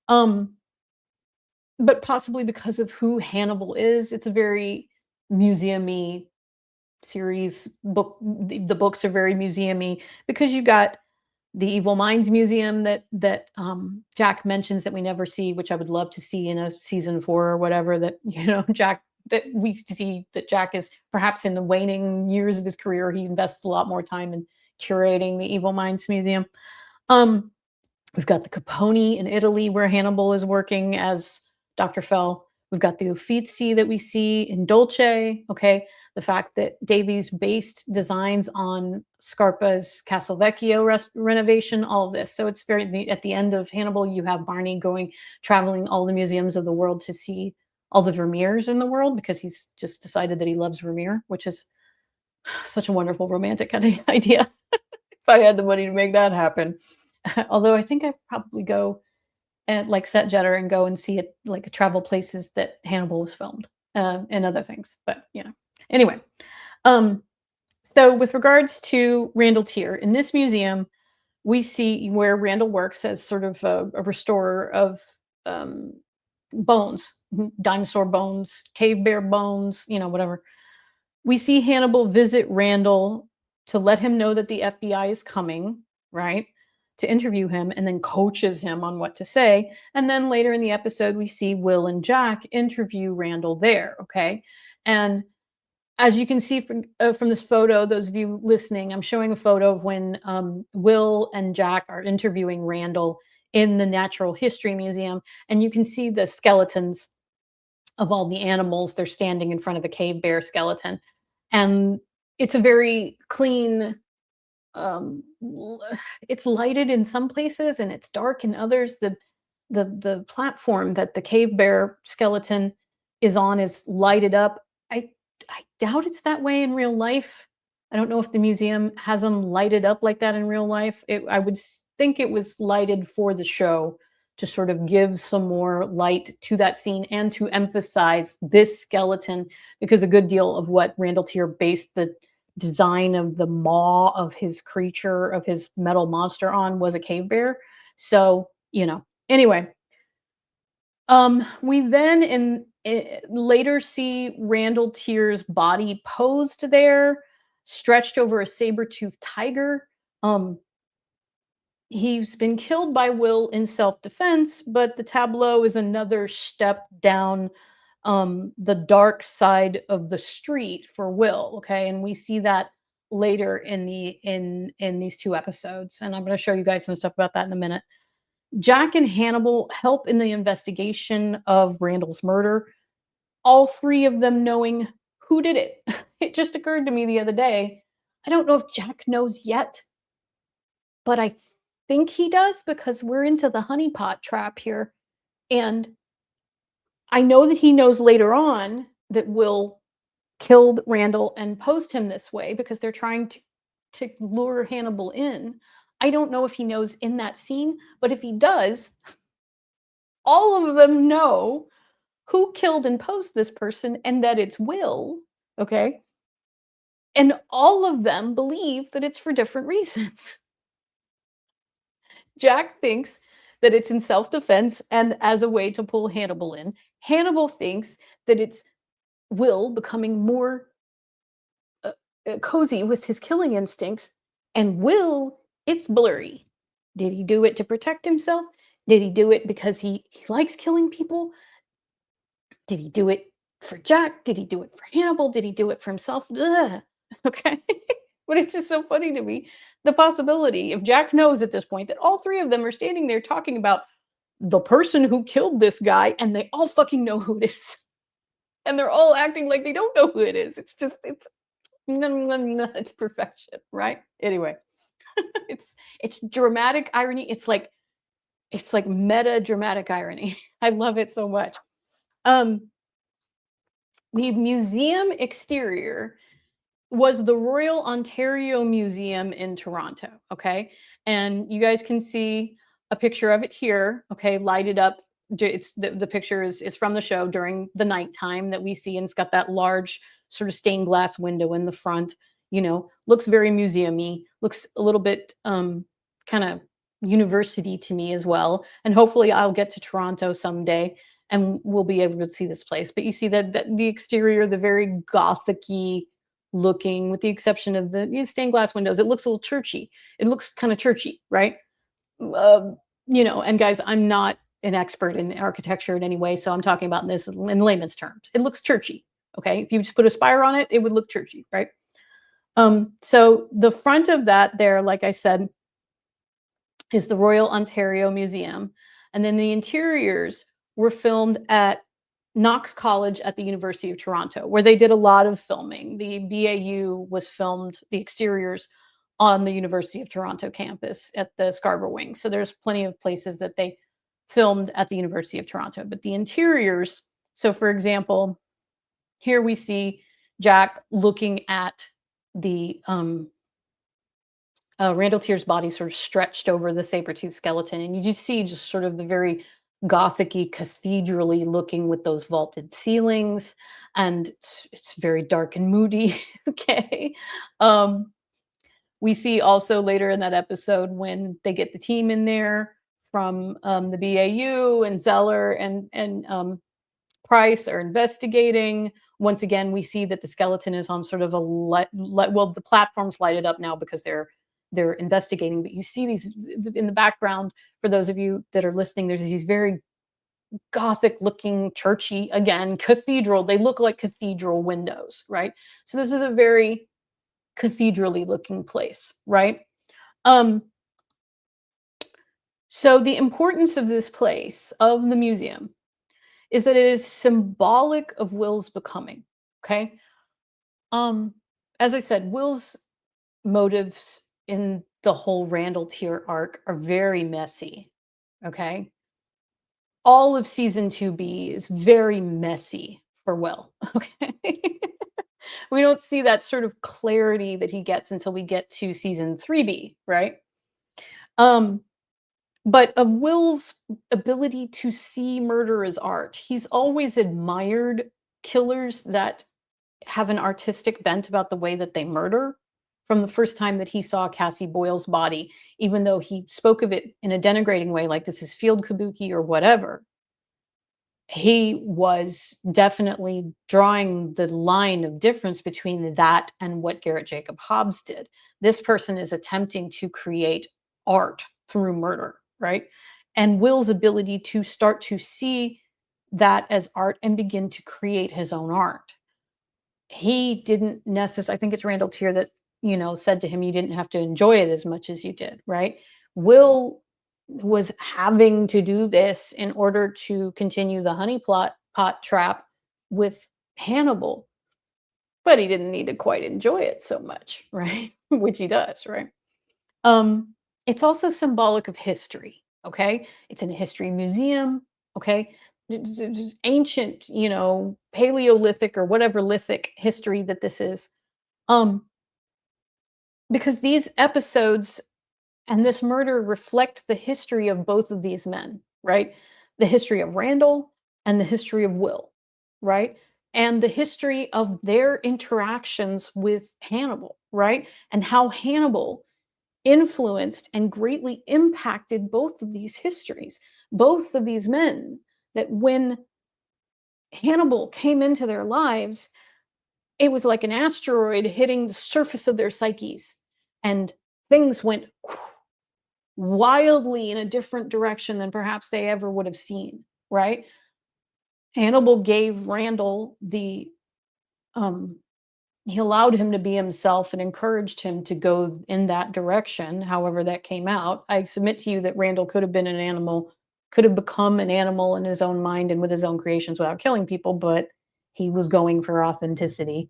but possibly because of who Hannibal is, it's a very museum-y series book. The books are very museum-y because you got the Evil Minds Museum that Jack mentions that we never see, which I would love to see in a season 4 or whatever. That Jack, that we see that Jack is perhaps in the waning years of his career. He invests a lot more time in curating the Evil Minds Museum. We've got the Capone in Italy, where Hannibal is working as Dr. Fell. We've got the Uffizi that we see in Dolce. Okay, the fact that Davies based designs on Scarpa's Castle Vecchio renovation, all of this. So it's at the end of Hannibal, you have Barney traveling all the museums of the world to see all the Vermeers in the world, because he's just decided that he loves Vermeer, which is such a wonderful romantic kind of idea. If I had the money to make that happen. Although I think I'd probably go and like set jetter and go and see it, like travel places that Hannibal was filmed, and other things. But anyway, so with regards to Randall Tier, in this museum, we see where Randall works as sort of a restorer of bones, dinosaur bones, cave bear bones, whatever. We see Hannibal visit Randall to let him know that the FBI is coming, right? To interview him, and then coaches him on what to say. And then later in the episode, we see Will and Jack interview Randall there, okay? And as you can see from this photo, those of you listening, I'm showing a photo of when Will and Jack are interviewing Randall in the Natural History Museum. And you can see the skeletons of all the animals. They're standing in front of a cave bear skeleton. And it's a very clean, it's lighted in some places and it's dark in others. The platform that the cave bear skeleton is on is lighted up. I doubt it's that way in real life. I don't know if the museum has them lighted up like that in real life. I would think it was lighted for the show to sort of give some more light to that scene and to emphasize this skeleton, because a good deal of what Randall Tier based the design of the maw of his creature, of his metal monster on, was a cave bear. So, anyway, we then later see Randall Tier's body posed there, stretched over a saber-toothed tiger. He's been killed by Will in self-defense, but the tableau is another step down the dark side of the street for Will. Okay, and we see that later in these 2 episodes, and I'm going to show you guys some stuff about that in a minute. Jack and Hannibal help in the investigation of Randall's murder, all 3 of them knowing who did it. It just occurred to me the other day, I don't know if Jack knows yet, but I think he does, because we're into the honeypot trap here. And I know that he knows later on that Will killed Randall and posed him this way because they're trying to lure Hannibal in. I don't know if he knows in that scene, but if he does, all of them know who killed and posed this person and that it's Will, okay? And all of them believe that it's for different reasons. Jack thinks that it's in self-defense and as a way to pull Hannibal in. Hannibal thinks that it's Will becoming more uh, cozy with his killing instincts, and Will, it's blurry. Did he do it to protect himself? Did he do it because he likes killing people? Did he do it for Jack? Did he do it for Hannibal? Did he do it for himself? Ugh. Okay. But it's just so funny to me the possibility if Jack knows at this point that all three of them are standing there talking about the person who killed this guy and they all fucking know who it is. And they're all acting like they don't know who it is. It's just, it's perfection, right? Anyway, it's dramatic irony. It's like meta dramatic irony. I love it so much. The museum exterior was the Royal Ontario Museum in Toronto, okay? And you guys can see a picture of it here, okay, lighted up. It's the picture is from the show during the nighttime that we see, and it's got that large sort of stained glass window in the front, looks very museum-y, looks a little bit kind of university to me as well. And hopefully I'll get to Toronto someday and we'll be able to see this place. But you see that the exterior, the very gothic-y looking, with the exception of the stained glass windows. It looks a little churchy. It looks kind of churchy, right? And guys, I'm not an expert in architecture in any way, so I'm talking about this in layman's terms. It looks churchy, okay? If you just put a spire on it, it would look churchy, right? So the front of that there, like I said, is the Royal Ontario Museum. And then the interiors were filmed at Knox College at the University of Toronto, where they did a lot of filming. The BAU was filmed, the exteriors, on the University of Toronto campus at the Scarborough Wing. So there's plenty of places that they filmed at the University of Toronto. But the interiors, so for example, here we see Jack looking at the Randall Tier's body sort of stretched over the saber-tooth skeleton, and you just see sort of the very gothic-y, cathedral-y looking with those vaulted ceilings, and it's very dark and moody. Okay. We see also later in that episode when they get the team in there from the BAU, and Zeller and Price are investigating. Once again, we see that the skeleton is on sort of well, the platform's lighted up now because they're investigating, but you see these in the background. For those of you that are listening, there's these very gothic looking, churchy, again, cathedral. They look like cathedral windows, right? So this is a very cathedral-y looking place, right? So the importance of this place, of the museum, is that it is symbolic of Will's becoming, okay? As I said, Will's motives in the whole Randall Tier arc are very messy, okay? All of season 2B is very messy for Will, okay? We don't see that sort of clarity that he gets until we get to season 3B, right? But of Will's ability to see murder as art, he's always admired killers that have an artistic bent about the way that they murder. From the first time that he saw Cassie Boyle's body, even though he spoke of it in a denigrating way, like this is field kabuki or whatever, he was definitely drawing the line of difference between that and what Garrett Jacob Hobbs did. This person is attempting to create art through murder, right? And Will's ability to start to see that as art and begin to create his own art. He didn't necessarily, I think it's Randall Tier that, said to him, you didn't have to enjoy it as much as you did, right? Will was having to do this in order to continue the pot trap with Hannibal, but he didn't need to quite enjoy it so much, right? Which he does, right? It's also symbolic of history, okay? It's in a history museum, okay? just ancient, Paleolithic or whatever lithic history that this is. Um, because these episodes and this murder reflect the history of both of these men, right? The history of Randall and the history of Will, right? And the history of their interactions with Hannibal, right? And how Hannibal influenced and greatly impacted both of these histories, both of these men, that when Hannibal came into their lives, it was like an asteroid hitting the surface of their psyches, and things went wildly in a different direction than perhaps they ever would have seen, right? Hannibal gave Randall um, he allowed him to be himself and encouraged him to go in that direction, however that came out. I submit to you that Randall could have been an animal, could have become an animal in his own mind and with his own creations without killing people, but he was going for authenticity.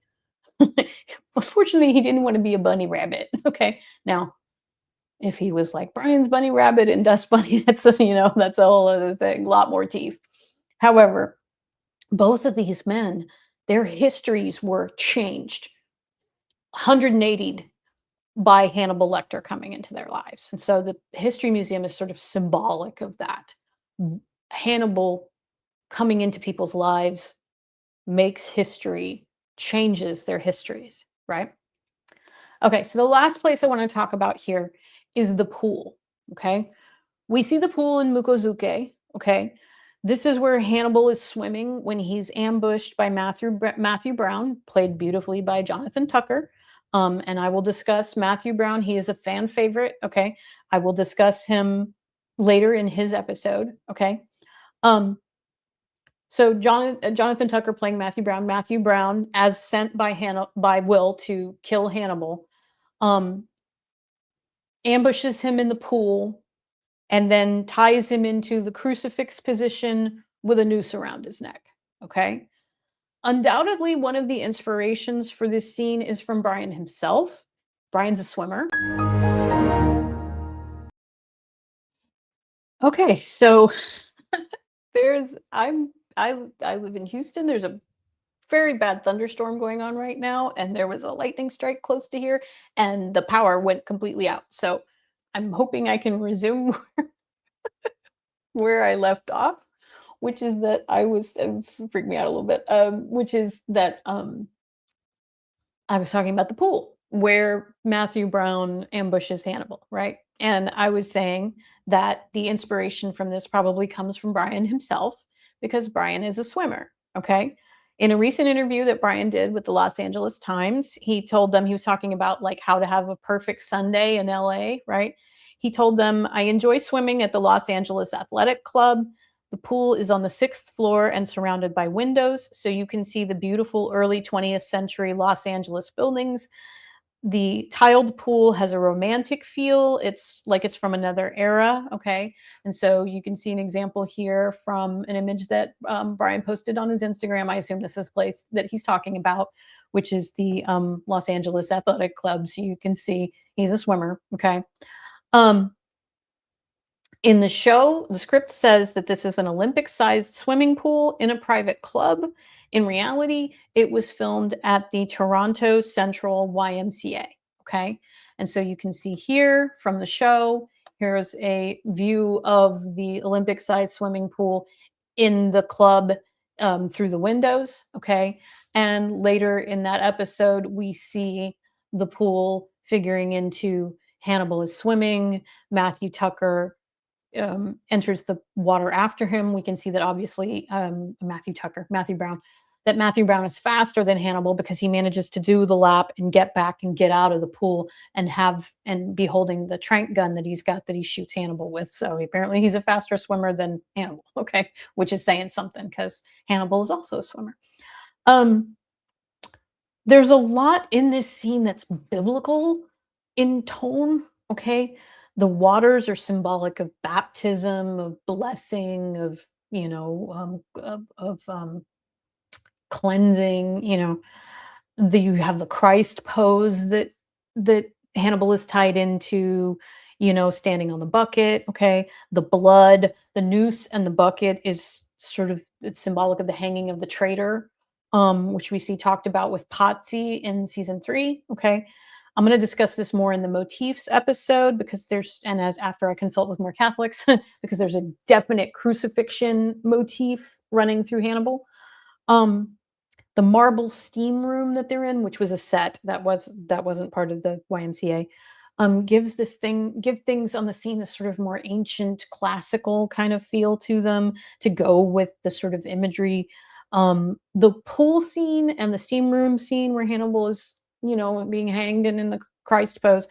Unfortunately, he didn't want to be a bunny rabbit. Okay. Now, if he was like Brian's bunny rabbit and Dust Bunny, that's a whole other thing, a lot more teeth. However, both of these men, their histories were changed 180'd by Hannibal Lecter coming into their lives. And so the History Museum is sort of symbolic of that. Hannibal coming into people's lives makes history, changes their histories, right? Okay, so the last place I want to talk about here is the pool, okay? We see the pool in Mukozuke, okay? This is where Hannibal is swimming when he's ambushed by Matthew Brown, played beautifully by Jonathan Tucker. And I will discuss Matthew Brown. He is a fan favorite, okay? I will discuss him later in his episode, okay? So Jonathan Tucker playing Matthew Brown as sent by Will to kill Hannibal, ambushes him in the pool and then ties him into the crucifix position with a noose around his neck, okay? Undoubtedly, one of the inspirations for this scene is from Brian himself. Brian's a swimmer. Okay, so I live in Houston. There's a very bad thunderstorm going on right now, and there was a lightning strike close to here, and the power went completely out. So I'm hoping I can resume where I left off, which is that it's freaked me out a little bit, which is that I was talking about the pool where Matthew Brown ambushes Hannibal, right? And I was saying that the inspiration from this probably comes from Brian himself because Brian is a swimmer, okay? In a recent interview that Brian did with the Los Angeles Times, he told them he was talking about like how to have a perfect Sunday in LA, right? He told them, I enjoy swimming at the Los Angeles Athletic Club. The pool is on the 6th floor and surrounded by windows, so you can see the beautiful early 20th century Los Angeles buildings. The tiled pool has a romantic feel. It's like it's from another era, okay? And so you can see an example here from an image that Brian posted on his Instagram. I assume this is a place that he's talking about, which is the Los Angeles Athletic Club. So you can see he's a swimmer, okay? In the show, the script says that this is an Olympic-sized swimming pool in a private club. In reality, it was filmed at the Toronto Central YMCA, okay? And so you can see here from the show, here's a view of the Olympic-sized swimming pool in the club through the windows, okay? And later in that episode, we see the pool figuring into Hannibal is swimming, Matthew Tucker enters the water after him. We can see that obviously Matthew Brown is faster than Hannibal because he manages to do the lap and get back and get out of the pool and be holding the trank gun that he's got that he shoots Hannibal with. So apparently he's a faster swimmer than Hannibal, okay, which is saying something because Hannibal is also a swimmer. There's a lot in this scene that's biblical in tone, okay? The waters are symbolic of baptism, of blessing, of cleansing. You have the Christ pose that Hannibal is tied into. Standing on the bucket. Okay, the blood, the noose, and the bucket is sort of it's symbolic of the hanging of the traitor, which we see talked about with Potsy in season 3. Okay. I'm going to discuss this more in the motifs episode because there's, and as after I consult with more Catholics, because there's a definite crucifixion motif running through Hannibal. Um, the marble steam room that they're in, which was a set that wasn't part of the YMCA, give things on the scene this sort of more ancient, classical kind of feel to them to go with the sort of imagery. The pool scene and the steam room scene where Hannibal is, being hanged and in the Christ pose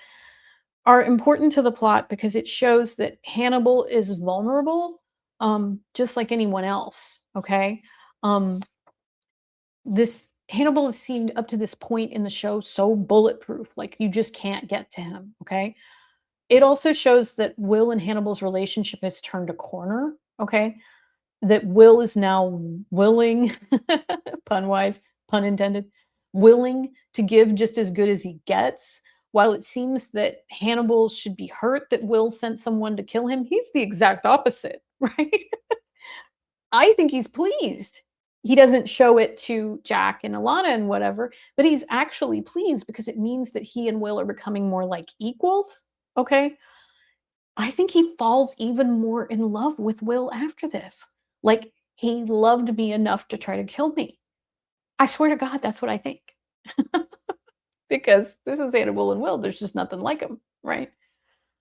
are important to the plot because it shows that Hannibal is vulnerable, just like anyone else. Okay. Um, this Hannibal has seemed up to this point in the show so bulletproof, like you just can't get to him. Okay. It also shows that Will and Hannibal's relationship has turned a corner. Okay. That Will is now willing, pun wise, pun intended, willing to give just as good as he gets. While it seems that Hannibal should be hurt that Will sent someone to kill him, he's the exact opposite, right? I think he's pleased. He doesn't show it to Jack and Alana and whatever, but he's actually pleased because it means that he and Will are becoming more like equals. Okay. I think he falls even more in love with Will after this. Like, he loved me enough to try to kill me. I swear to God, that's what I think. Because this is Hannibal and Will. There's just nothing like him, right?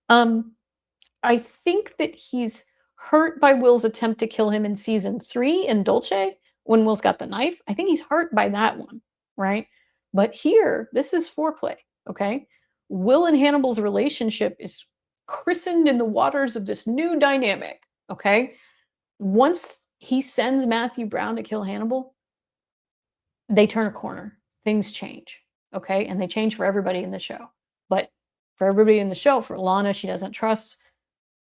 I think that he's hurt by Will's attempt to kill him in season 3 in Dolce when Will's got the knife. I think he's hurt by that one, right? But here, this is foreplay, okay? Will and Hannibal's relationship is christened in the waters of this new dynamic, okay? Once he sends Matthew Brown to kill Hannibal, they turn a corner. Things change, okay? And they change for everybody in the show. But for everybody in the show, for Alana, she doesn't trust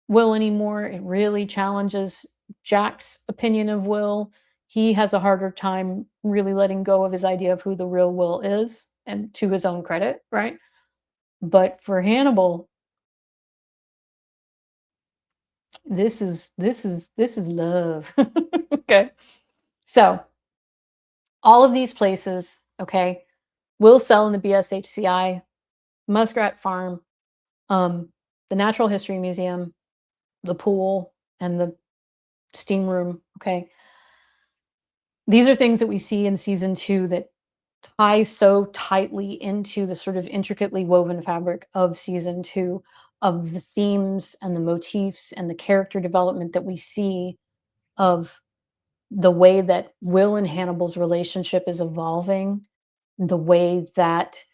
Will anymore. It really challenges Jack's opinion of Will. He has a harder time really letting go of his idea of who the real Will is, and to his own credit, right? But for Hannibal, this is love. Okay. So all of these places, okay, will sell in the BSHCI, Muskrat Farm, the Natural History Museum, the pool, and the steam room. Okay. These are things that we see in season 2 that tie so tightly into the sort of intricately woven fabric of season 2, of the themes and the motifs and the character development that we see, of the way that Will and Hannibal's relationship is evolving, the way that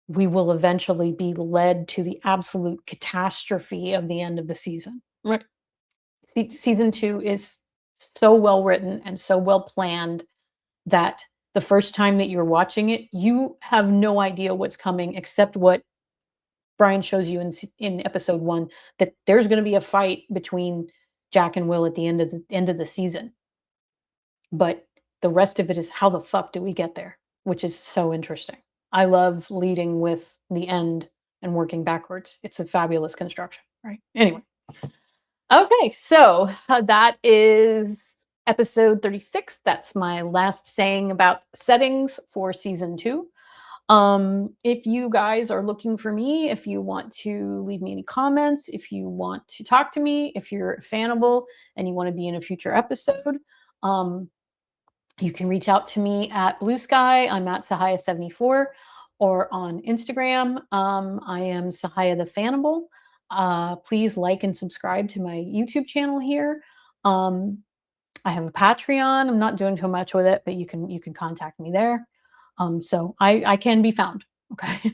we will eventually be led to the absolute catastrophe of the end of the season. Right. Season 2 is so well written and so well planned that the first time that you're watching it, you have no idea what's coming except what Brian shows you in episode 1, that there's going to be a fight between Jack and Will at the end of the season. But the rest of it is how the fuck do we get there, which is so interesting. I love leading with the end and working backwards. It's a fabulous construction, right? Anyway. Okay, so that is episode 36. That's my last saying about settings for season 2. If you guys are looking for me, if you want to leave me any comments, if you want to talk to me, if you're fanable and you want to be in a future episode, you can reach out to me at Blue Sky. I'm at Sahaya74, or on Instagram. I am Sahaya the Fanable. Please like and subscribe to my YouTube channel here. I have a Patreon. I'm not doing too much with it, but you can contact me there. So I can be found. Okay.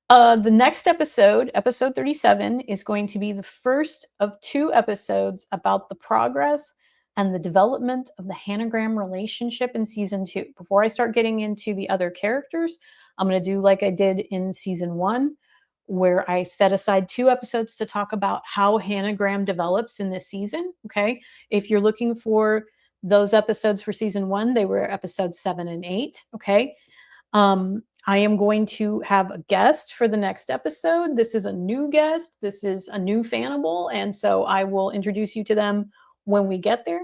The next episode, episode 37, is going to be the first of 2 episodes about the progress and the development of the Hanagram relationship in season 2. Before I start getting into the other characters, I'm going to do like I did in season 1, where I set aside 2 episodes to talk about how Hanagram develops in this season. Okay. If you're looking for those episodes for season 1, they were episodes 7 and 8. Okay. I am going to have a guest for the next episode. This is a new guest. This is a new Fanable. And so I will introduce you to them when we get there.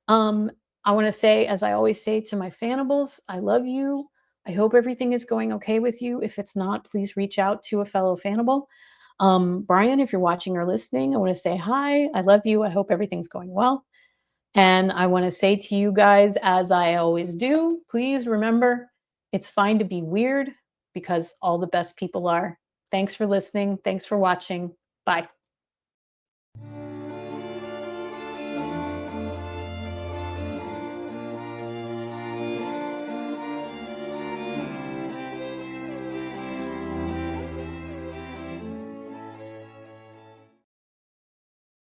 Um, I want to say, as I always say to my Fanables, I love you. I hope everything is going okay with you. If it's not, please reach out to a fellow Fanable. Brian, if you're watching or listening, I want to say hi. I love you. I hope everything's going well. And I want to say to you guys, as I always do, please remember it's fine to be weird because all the best people are. Thanks for listening. Thanks for watching. Bye.